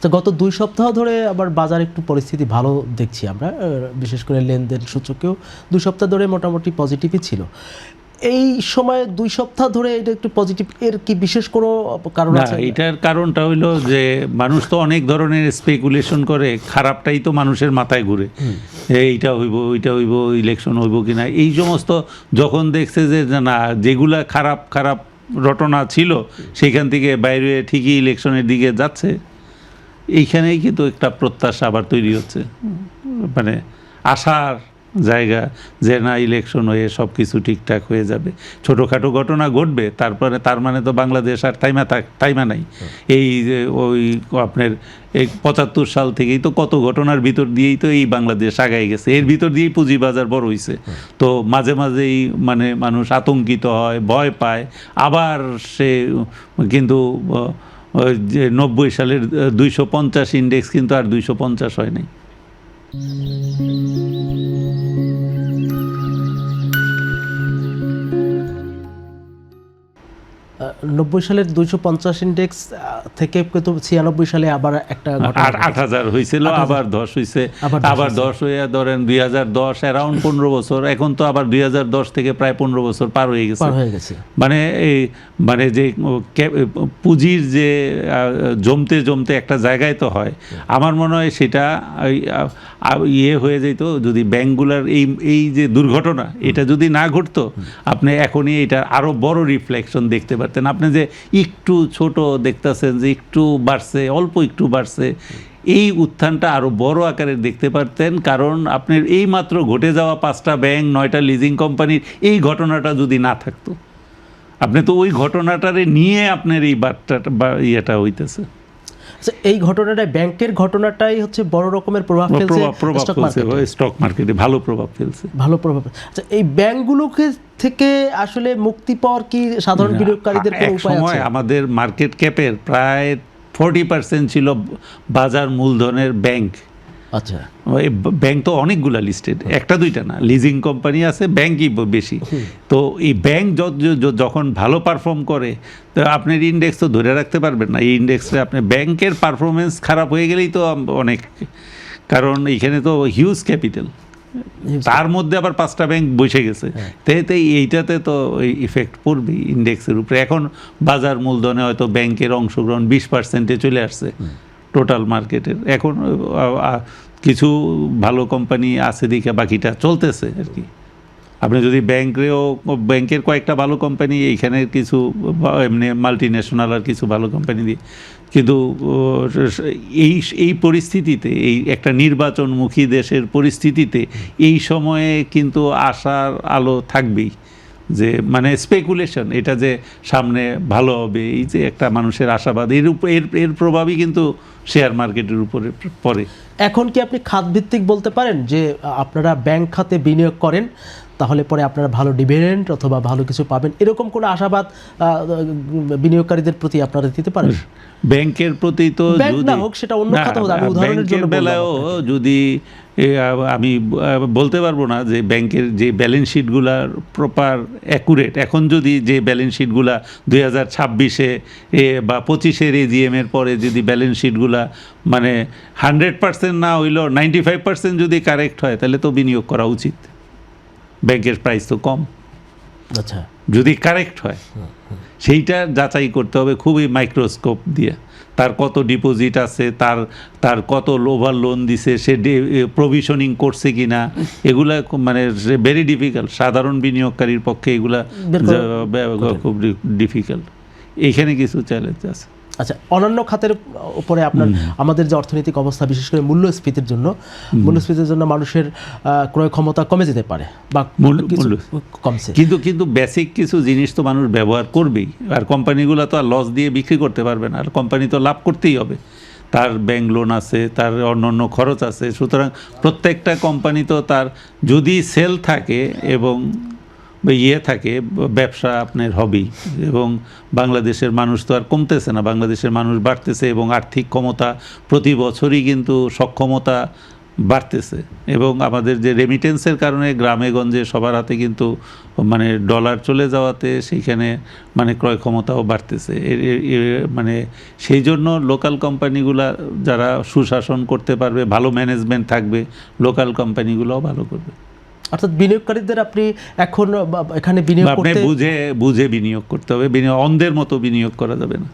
তো গত 2 সপ্তাহ ধরে আবার বাজার একটু পরিস্থিতি ভালো দেখছি আমরা, বিশেষ করে লেনদেন সূচকেও 2 সপ্তাহ ধরে মোটামুটি পজিটিভই ছিল। এই সময় 2 সপ্তাহ ধরে এটা একটু পজিটিভ, এর কি বিশেষ কোনো কারণ আছে? এটার কারণটা হইলো যে মানুষ তো অনেক ধরনের স্পেকুলেশন করে, খারাপটাই তো মানুষের মাথায় ঘুরে, এইটা হইব ওইটা হইব, ইলেকশন হইব কিনা, এই সমস্ত যখন দেখছে যে না যেগুলা খারাপ খারাপ রটনা ছিল সেখান থেকে বাইরে ঠিকই ইলেকশনের দিকে যাচ্ছে, এইখানেই কিন্তু একটা প্রত্যাশা আবার তৈরি হচ্ছে, মানে আশার জায়গা যে না ইলেকশন হয়ে সব কিছু ঠিকঠাক হয়ে যাবে, ছোটোখাটো ঘটনা ঘটবে, তারপরে তার মানে তো বাংলাদেশ আর তাইমা নাই। এই যে ওই আপনার এই 75 সাল থেকেই তো কত ঘটনার ভিতর দিয়েই তো এই বাংলাদেশ আগায় গেছে, এর ভিতর দিয়েই পুঁজিবাজার বড় হয়েছে। তো মাঝে মাঝেই মানে মানুষ আতঙ্কিত হয়, ভয় পায়, আবার সে কিন্তু যে 90 সালের 250 ইন্ডেক্স কিন্তু আর 250 হয় নাই। 90 সালের 250 ইন্ডেক্স থেকে কিন্তু 96 সালে আবার একটা 8000 হয়েছিল, আবার 10 হয়েছে, আবার 10 হয়ে ধরেন 2010 অ্যারাউন্ড 15 বছর, এখন তো আবার 2010 থেকে প্রায় 15 বছর পার হয়ে গেছে। মানে এই মানে যে পুঁজির যে জমতে জমতে একটা জায়গায় তো হয়, আমার মনে হয় সেটা ইয়ে হয়ে যেত যদি ব্যাংকগুলার এই যে দুর্ঘটনা এটা যদি না ঘটতো, আপনি এখনই এটা আরো বড় রিফ্লেকশন দেখতে পারতেন। আপনি যে একটু ছোট দেখতেছেন যে একটু বাড়ছে, অল্প একটু বাড়ছে, এই উত্থানটা আরো বড় আকারে দেখতে পারতেন, কারণ আপনার এই মাত্র ঘটে যাওয়া 5টা ব্যাংক 9টা লিজিং কোম্পানির এই ঘটনাটা যদি না থাকতো, আপনি তো ওই ঘটনাটারে নিয়ে আপনার এই বার্তাটা বা ইয়েটা হইতেছে। এই ঘটনাটা ব্যাংকের ঘটনাটাই হচ্ছে বড় রকমের প্রভাব ফেলছে স্টক মার্কেটে, ভালো প্রভাব ফেলছে। আচ্ছা, এই ব্যাংকগুলোকে থেকে আসলে মুক্তি পাওয়ার কি সাধারণ বিনিয়োগকারীদের কোনো উপায় আছে? আমাদের মার্কেট ক্যাপের প্রায় 40% ছিল বাজার মূলধনের ব্যাংক। আচ্ছা, ব্যাংক তো অনেকগুলা লিস্টেড, একটা দুইটা না, লিজিং কোম্পানি আছে, ব্যাংকই বেশি। তো এই ব্যাংক যখন ভালো পারফর্ম করে, তো আপনার ইন্ডেক্স তো ধরে রাখতে পারবেন না। এই ইন্ডেক্সে আপনার ব্যাংকের পারফরমেন্স খারাপ হয়ে গেলেই তো অনেক, কারণ এইখানে তো হিউজ ক্যাপিটাল, তার মধ্যে আবার 5টা ব্যাংক বসে গেছে, তাই এইটাতে তো ইফেক্ট পড়বে ইন্ডেক্সের উপরে। এখন বাজার মূলধনে হয়তো ব্যাংকের অংশগ্রহণ 20%-এ চলে আসছে টোটাল মার্কেটের। এখন কিছু ভালো কোম্পানি আছে দেখে বাকিটা চলতেছে আর কি। আপনি যদি ব্যাংকের কয়েকটা ভালো কোম্পানি, এইখানে কিছু এমনি মাল্টি ন্যাশনাল আর কিছু ভালো কোম্পানি দিয়ে, কিন্তু এই পরিস্থিতিতে, এই একটা নির্বাচনমুখী দেশের পরিস্থিতিতে এই সময়ে কিন্তু আশার আলো থাকবেই, যে মানে স্পেকুলেশন, এটা যে সামনে ভালো হবে, এই যে একটা মানুষের আশাবাদ, এর প্রভাবই কিন্তু শেয়ার মার্কেটের উপরে পড়ে। এখন কি আপনি খাতভিত্তিক বলতে পারেন যে আপনারা ব্যাংক খাতে বিনিয়োগ করেন, তাহলে পরে আপনারা ভালো ডিভিডেন্ড অথবা ভালো কিছু পাবেন, এরকম কোনো আশাবাদ বিনিয়োগকারীদের প্রতি আপনারা দিতে পারেন? ব্যাংকের প্রতি তো সেটা অন্য খাত হোক, আমি উদাহরণের জন্য বেলায়ও যদি আমি বলতে পারবো না যে ব্যাংকের যে ব্যালেন্স শিটগুলার প্রপার অ্যাকুরেট, এখন যদি যে ব্যালেন্স শিটগুলা 2026-এ বা 25-এর এজিএমের পরে যদি ব্যালেন্স শিটগুলা মানে 100% না হইলেও 95% যদি কারেক্ট হয়, তাহলে তো বিনিয়োগ করা উচিত। ব্যাংকের প্রাইস তো কম, আচ্ছা, যদি কারেক্ট হয় সেইটা যাচাই করতে হবে খুবই মাইক্রোস্কোপ দিয়ে। তার কত ডিপোজিট আছে, তার কত ওভার লোন দিছে, সে প্রভিশনিং করছে কিনা, এগুলা মানে ভেরি ডিফিকাল্ট। সাধারণ বিনিয়োগকারীর পক্ষে এগুলা খুব ডিফিকাল্ট। এইখানে কিছু চ্যালেঞ্জ আছে। আচ্ছা, অন্যান্য খাতের উপরে আপনার আমাদের যে অর্থনৈতিক অবস্থা, বিশেষ করে মূল্যস্ফীতির জন্য মানুষের ক্রয় ক্ষমতা কমে যেতে পারে বা কমছে, কিন্তু বেসিক কিছু জিনিস তো মানুষ ব্যবহার করবেই, আর কোম্পানিগুলো তো আর লস দিয়ে বিক্রি করতে পারবে না, আর কোম্পানি তো লাভ করতেই হবে, তার ব্যাংক লোন আছে, তার অন্যান্য খরচ আছে। সুতরাং প্রত্যেকটা কোম্পানি তো তার যদি সেল থাকে এবং থাকে, ব্যবসা আপনার হবেই। এবং বাংলাদেশের মানুষ তো আর কমতেছে না, বাংলাদেশের মানুষ বাড়তেছে, এবং আর্থিক ক্ষমতা প্রতি বছরই কিন্তু সক্ষমতা বাড়তেছে এবং আমাদের যে রেমিটেন্সের কারণে গ্রামে গঞ্জে সবার হাতে কিন্তু মানে ডলার চলে যাওয়াতে সেইখানে মানে ক্রয় ক্ষমতাও বাড়তেছে মানে সেই জন্য লোকাল কোম্পানিগুলা যারা সুশাসন করতে পারবে, ভালো ম্যানেজমেন্ট থাকবে, লোকাল কোম্পানিগুলোও ভালো করবে। অর্থাৎ বিনিয়োগকারীদের আপনি এখন এখানে বিনিয়োগ আপনি করতে বুঝে বুঝে বিনিয়োগ করতে হবে, অন্ধের মতো বিনিয়োগ করা যাবে না।